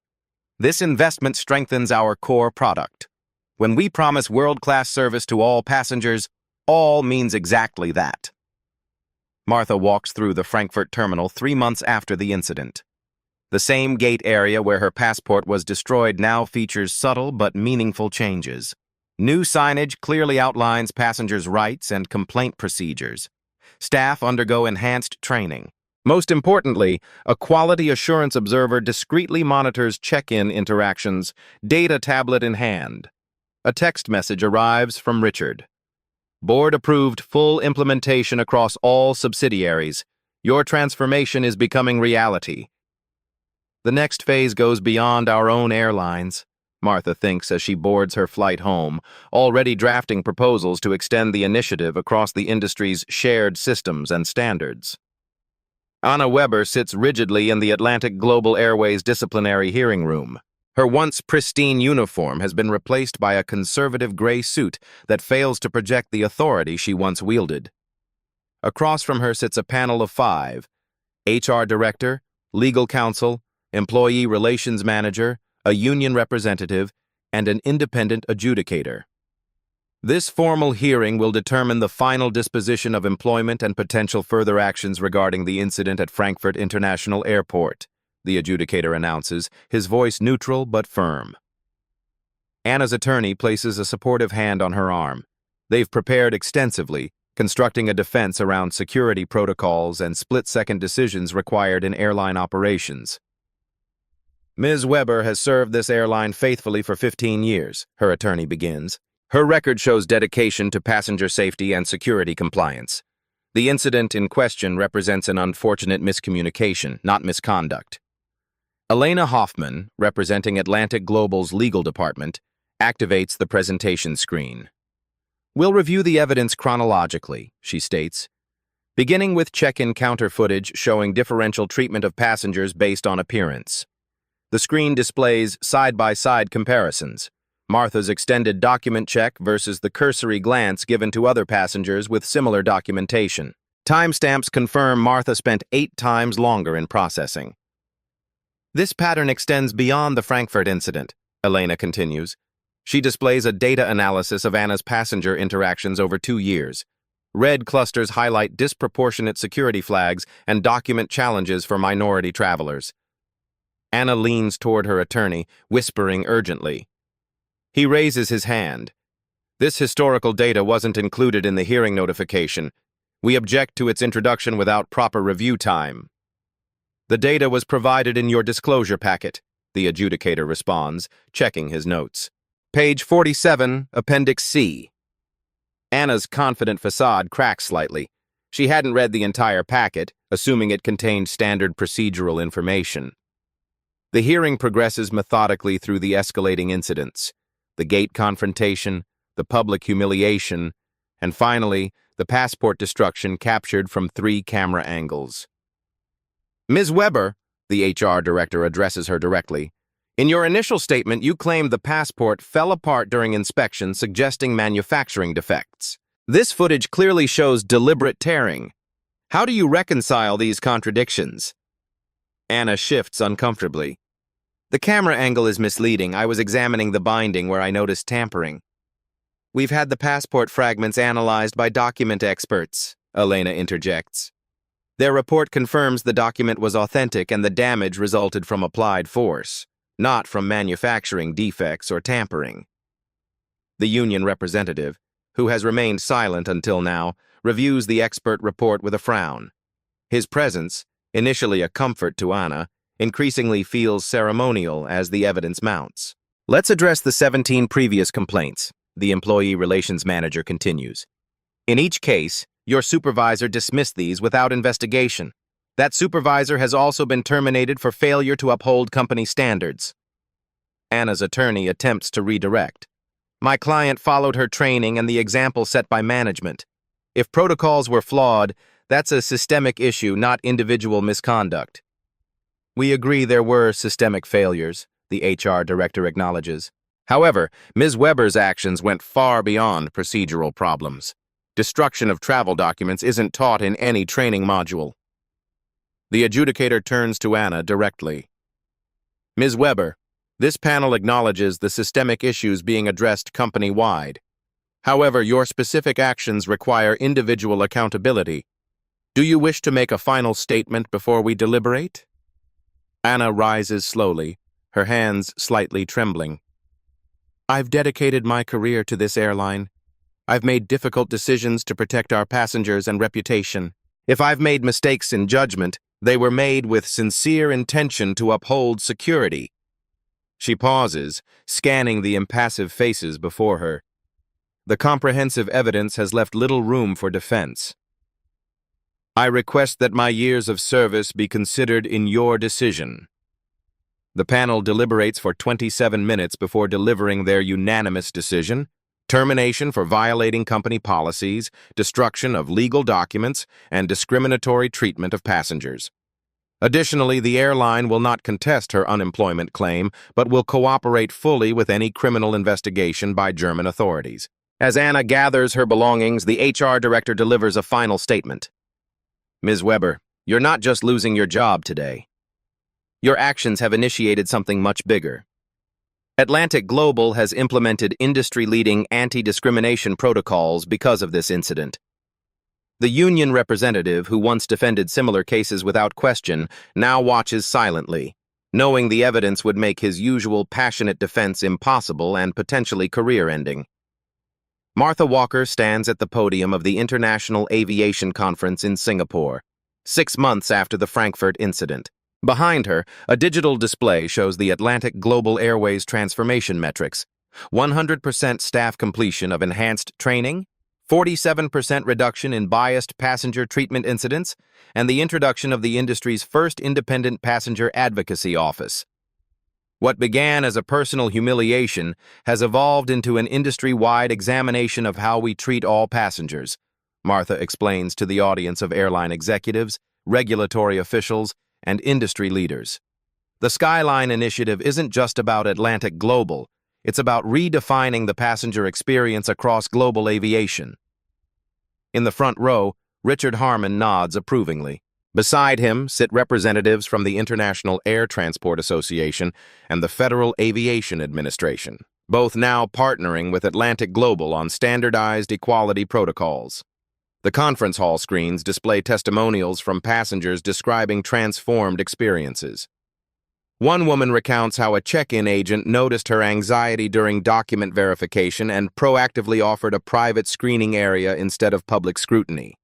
This investment strengthens our core product. When we promise world-class service to all passengers, all means exactly that. Martha walks through the Frankfurt terminal 3 months after the incident. The same gate area where her passport was destroyed now features subtle but meaningful changes. New signage clearly outlines passengers' rights and complaint procedures. Staff undergo enhanced training. Most importantly, a quality assurance observer discreetly monitors check-in interactions, data tablet in hand. A text message arrives from Richard. Board approved full implementation across all subsidiaries. Your transformation is becoming reality. The next phase goes beyond our own airlines, Martha thinks as she boards her flight home, already drafting proposals to extend the initiative across the industry's shared systems and standards. Anna Weber sits rigidly in the Atlantic Global Airways disciplinary hearing room. Her once pristine uniform has been replaced by a conservative gray suit that fails to project the authority she once wielded. Across from her sits a panel of 5: HR director, legal counsel, employee relations manager, a union representative, and an independent adjudicator. This formal hearing will determine the final disposition of employment and potential further actions regarding the incident at Frankfurt International Airport, the adjudicator announces, his voice neutral but firm. Anna's attorney places a supportive hand on her arm. They've prepared extensively, constructing a defense around security protocols and split-second decisions required in airline operations. Ms. Weber has served this airline faithfully for 15 years, her attorney begins. Her record shows dedication to passenger safety and security compliance. The incident in question represents an unfortunate miscommunication, not misconduct. Elena Hoffman, representing Atlantic Global's legal department, activates the presentation screen. We'll review the evidence chronologically, she states, beginning with check-in counter footage showing differential treatment of passengers based on appearance. The screen displays side-by-side comparisons. Martha's extended document check versus the cursory glance given to other passengers with similar documentation. Timestamps confirm Martha spent 8 times longer in processing. This pattern extends beyond the Frankfurt incident, Elena continues. She displays a data analysis of Anna's passenger interactions over 2 years. Red clusters highlight disproportionate security flags and document challenges for minority travelers. Anna leans toward her attorney, whispering urgently. He raises his hand. This historical data wasn't included in the hearing notification. We object to its introduction without proper review time. The data was provided in your disclosure packet, the adjudicator responds, checking his notes. Page 47, Appendix C. Anna's confident facade cracks slightly. She hadn't read the entire packet, assuming it contained standard procedural information. The hearing progresses methodically through the escalating incidents. The gate confrontation, the public humiliation, and finally, the passport destruction captured from 3 camera angles. Ms. Weber, the HR director addresses her directly, in your initial statement you claimed the passport fell apart during inspection, suggesting manufacturing defects. This footage clearly shows deliberate tearing. How do you reconcile these contradictions? Anna shifts uncomfortably. The camera angle is misleading. I was examining the binding where I noticed tampering. We've had the passport fragments analyzed by document experts, Elena interjects. Their report confirms the document was authentic and the damage resulted from applied force, not from manufacturing defects or tampering. The union representative, who has remained silent until now, reviews the expert report with a frown. His presence, initially a comfort to Anna, increasingly feels ceremonial as the evidence mounts. Let's address the 17 previous complaints, the employee relations manager continues. In each case, your supervisor dismissed these without investigation. That supervisor has also been terminated for failure to uphold company standards. Anna's attorney attempts to redirect. My client followed her training and the example set by management. If protocols were flawed, that's a systemic issue, not individual misconduct. We agree there were systemic failures, the HR director acknowledges. However, Ms. Weber's actions went far beyond procedural problems. Destruction of travel documents isn't taught in any training module. The adjudicator turns to Anna directly. Ms. Weber, this panel acknowledges the systemic issues being addressed company-wide. However, your specific actions require individual accountability. Do you wish to make a final statement before we deliberate? Anna rises slowly, her hands slightly trembling. I've dedicated my career to this airline. I've made difficult decisions to protect our passengers and reputation. If I've made mistakes in judgment, they were made with sincere intention to uphold security. She pauses, scanning the impassive faces before her. The comprehensive evidence has left little room for defense. I request that my years of service be considered in your decision. The panel deliberates for 27 minutes before delivering their unanimous decision: termination for violating company policies, destruction of legal documents, and discriminatory treatment of passengers. Additionally, the airline will not contest her unemployment claim, but will cooperate fully with any criminal investigation by German authorities. As Anna gathers her belongings, the HR director delivers a final statement. Ms. Weber, you're not just losing your job today. Your actions have initiated something much bigger. Atlantic Global has implemented industry-leading anti-discrimination protocols because of this incident. The union representative, who once defended similar cases without question, now watches silently, knowing the evidence would make his usual passionate defense impossible and potentially career-ending. Martha Walker stands at the podium of the International Aviation Conference in Singapore, 6 months after the Frankfurt incident. Behind her, a digital display shows the Atlantic Global Airways transformation metrics: 100% staff completion of enhanced training, 47% reduction in biased passenger treatment incidents, and the introduction of the industry's first independent passenger advocacy office. What began as a personal humiliation has evolved into an industry-wide examination of how we treat all passengers, Martha explains to the audience of airline executives, regulatory officials, and industry leaders. The Skyline Initiative isn't just about Atlantic Global, it's about redefining the passenger experience across global aviation. In the front row, Richard Harmon nods approvingly. Beside him sit representatives from the International Air Transport Association and the Federal Aviation Administration, both now partnering with Atlantic Global on standardized equality protocols. The conference hall screens display testimonials from passengers describing transformed experiences. One woman recounts how a check-in agent noticed her anxiety during document verification and proactively offered a private screening area instead of public scrutiny.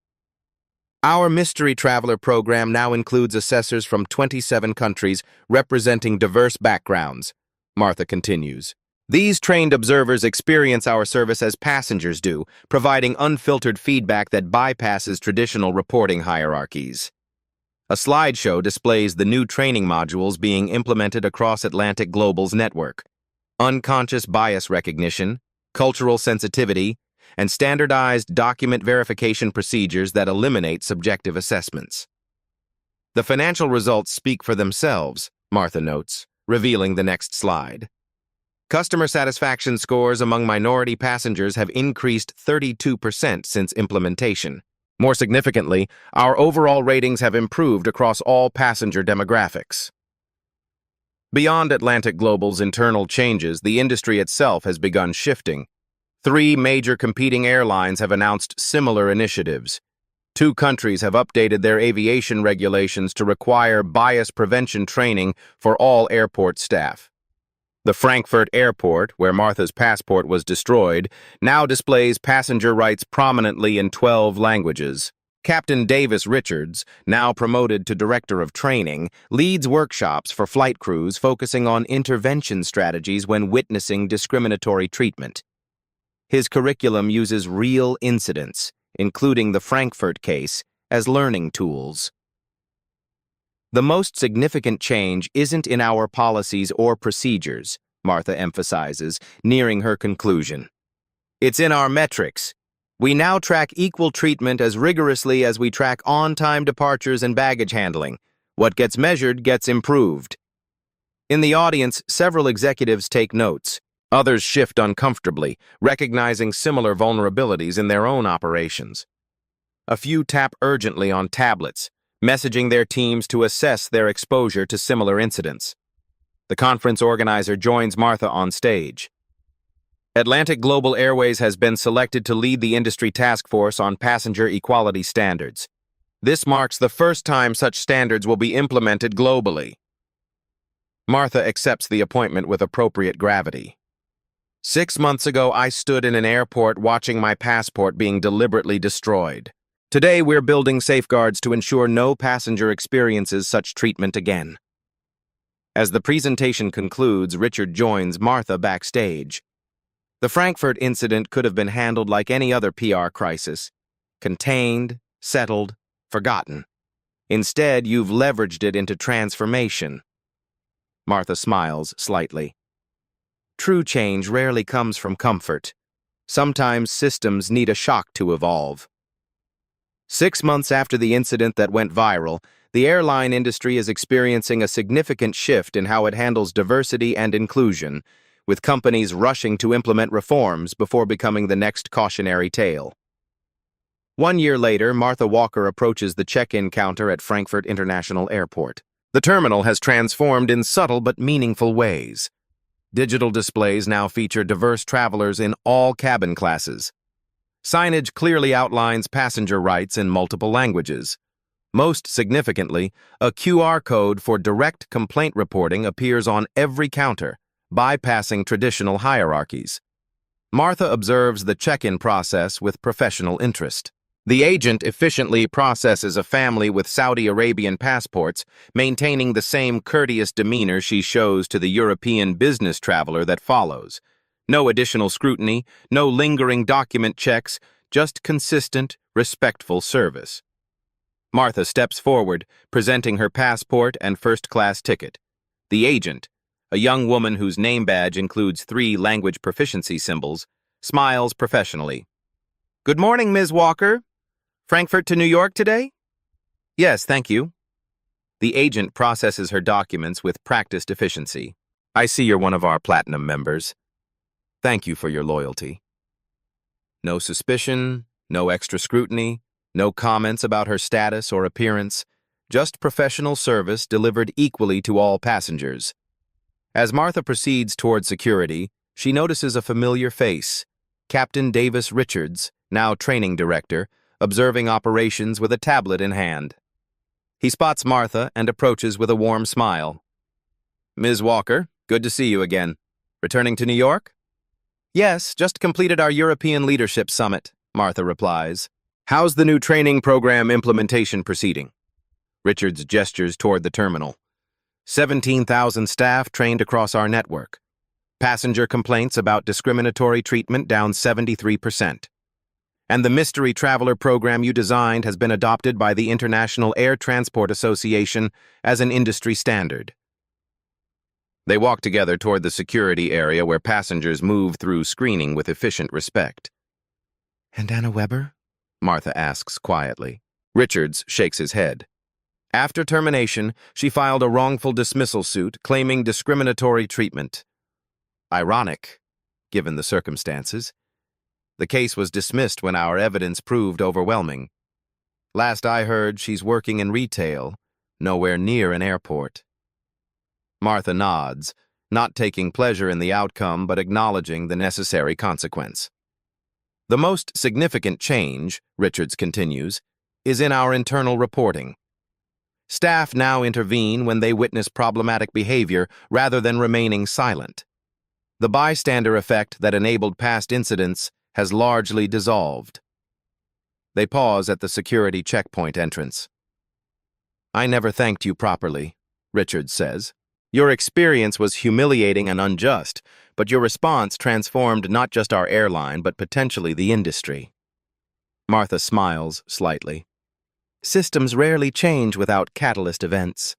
Our Mystery Traveler program now includes assessors from 27 countries representing diverse backgrounds, Martha continues. These trained observers experience our service as passengers do, providing unfiltered feedback that bypasses traditional reporting hierarchies. A slideshow displays the new training modules being implemented across Atlantic Global's network: unconscious bias recognition, cultural sensitivity, and standardized document verification procedures that eliminate subjective assessments. The financial results speak for themselves, Martha notes, revealing the next slide. Customer satisfaction scores among minority passengers have increased 32% since implementation. More significantly, our overall ratings have improved across all passenger demographics. Beyond Atlantic Global's internal changes, the industry itself has begun shifting. 3 major competing airlines have announced similar initiatives. 2 countries have updated their aviation regulations to require bias prevention training for all airport staff. The Frankfurt Airport, where Martha's passport was destroyed, now displays passenger rights prominently in 12 languages. Captain Davis Richards, now promoted to Director of Training, leads workshops for flight crews focusing on intervention strategies when witnessing discriminatory treatment. His curriculum uses real incidents, including the Frankfurt case, as learning tools. The most significant change isn't in our policies or procedures, Martha emphasizes, nearing her conclusion. It's in our metrics. We now track equal treatment as rigorously as we track on-time departures and baggage handling. What gets measured gets improved. In the audience, several executives take notes. Others shift uncomfortably, recognizing similar vulnerabilities in their own operations. A few tap urgently on tablets, messaging their teams to assess their exposure to similar incidents. The conference organizer joins Martha on stage. Atlantic Global Airways has been selected to lead the industry task force on passenger equality standards. This marks the first time such standards will be implemented globally. Martha accepts the appointment with appropriate gravity. 6 months ago, I stood in an airport watching my passport being deliberately destroyed. Today, we're building safeguards to ensure no passenger experiences such treatment again. As the presentation concludes, Richard joins Martha backstage. The Frankfurt incident could have been handled like any other PR crisis. Contained, settled, forgotten. Instead, you've leveraged it into transformation. Martha smiles slightly. True change rarely comes from comfort. Sometimes systems need a shock to evolve. 6 months after the incident that went viral, the airline industry is experiencing a significant shift in how it handles diversity and inclusion, with companies rushing to implement reforms before becoming the next cautionary tale. 1 year later, Martha Walker approaches the check-in counter at Frankfurt International Airport. The terminal has transformed in subtle but meaningful ways. Digital displays now feature diverse travelers in all cabin classes. Signage clearly outlines passenger rights in multiple languages. Most significantly, a QR code for direct complaint reporting appears on every counter, bypassing traditional hierarchies. Martha observes the check-in process with professional interest. The agent efficiently processes a family with Saudi Arabian passports, maintaining the same courteous demeanor she shows to the European business traveler that follows. No additional scrutiny, no lingering document checks, just consistent, respectful service. Martha steps forward, presenting her passport and first-class ticket. The agent, a young woman whose name badge includes 3 language proficiency symbols, smiles professionally. Good morning, Ms. Walker. Frankfurt to New York today? Yes, thank you. The agent processes her documents with practiced efficiency. I see you're one of our platinum members. Thank you for your loyalty. No suspicion, no extra scrutiny, no comments about her status or appearance, just professional service delivered equally to all passengers. As Martha proceeds toward security, she notices a familiar face, Captain Davis Richards, now training director, observing operations with a tablet in hand. He spots Martha and approaches with a warm smile. Ms. Walker, good to see you again. Returning to New York? Yes, just completed our European Leadership Summit, Martha replies. How's the new training program implementation proceeding? Richards gestures toward the terminal. 17,000 staff trained across our network. Passenger complaints about discriminatory treatment down 73%. And the mystery traveler program you designed has been adopted by the International Air Transport Association as an industry standard. They walk together toward the security area where passengers move through screening with efficient respect. And Anna Weber? Martha asks quietly. Richards shakes his head. After termination, she filed a wrongful dismissal suit claiming discriminatory treatment. Ironic, given the circumstances. The case was dismissed when our evidence proved overwhelming. Last I heard, she's working in retail, nowhere near an airport. Martha nods, not taking pleasure in the outcome but acknowledging the necessary consequence. The most significant change, Richards continues, is in our internal reporting. Staff now intervene when they witness problematic behavior rather than remaining silent. The bystander effect that enabled past incidents has largely dissolved. They pause at the security checkpoint entrance. I never thanked you properly, Richards says. Your experience was humiliating and unjust, but your response transformed not just our airline, but potentially the industry. Martha smiles slightly. Systems rarely change without catalyst events.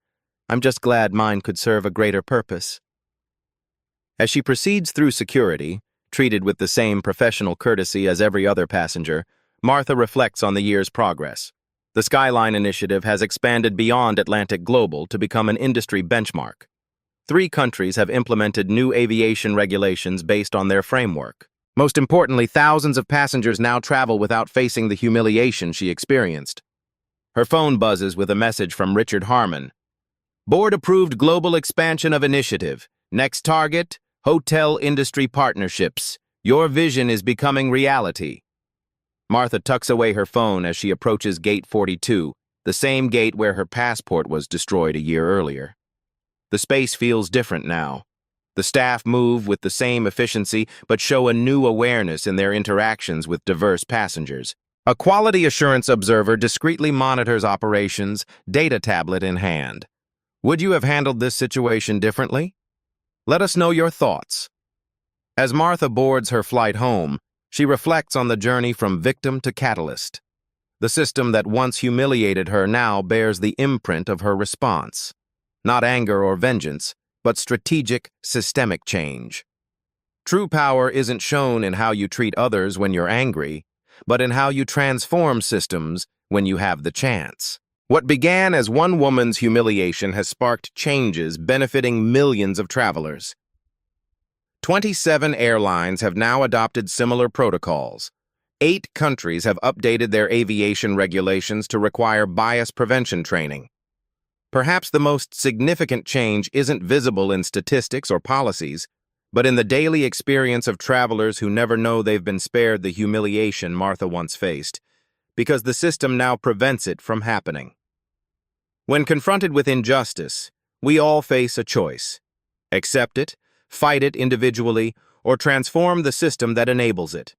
I'm just glad mine could serve a greater purpose. As she proceeds through security, treated with the same professional courtesy as every other passenger, Martha reflects on the year's progress. The Skyline initiative has expanded beyond Atlantic Global to become an industry benchmark. 3 countries have implemented new aviation regulations based on their framework. Most importantly, thousands of passengers now travel without facing the humiliation she experienced. Her phone buzzes with a message from Richard Harmon. Board-approved global expansion of initiative. Next target, hotel industry partnerships. Your vision is becoming reality. Martha tucks away her phone as she approaches Gate 42, the same gate where her passport was destroyed a year earlier. The space feels different now. The staff move with the same efficiency, but show a new awareness in their interactions with diverse passengers. A quality assurance observer discreetly monitors operations, data tablet in hand. Would you have handled this situation differently? Let us know your thoughts. As Martha boards her flight home, she reflects on the journey from victim to catalyst. The system that once humiliated her now bears the imprint of her response. Not anger or vengeance, but strategic, systemic change. True power isn't shown in how you treat others when you're angry, but in how you transform systems when you have the chance. What began as one woman's humiliation has sparked changes benefiting millions of travelers. 27 airlines have now adopted similar protocols. 8 countries have updated their aviation regulations to require bias prevention training. Perhaps the most significant change isn't visible in statistics or policies, but in the daily experience of travelers who never know they've been spared the humiliation Martha once faced, because the system now prevents it from happening. When confronted with injustice, we all face a choice. Accept it, fight it individually, or transform the system that enables it.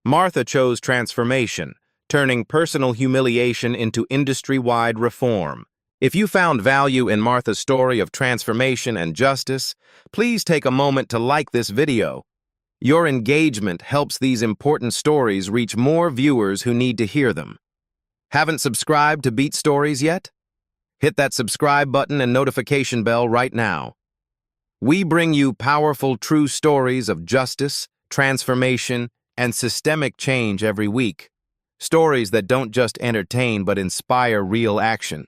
Martha chose transformation, turning personal humiliation into industry-wide reform. If you found value in Martha's story of transformation and justice, please take a moment to like this video. Your engagement helps these important stories reach more viewers who need to hear them. Haven't subscribed to Beat Stories yet? Hit that subscribe button and notification bell right now. We bring you powerful, true stories of justice, transformation, and systemic change every week. Stories that don't just entertain but inspire real action.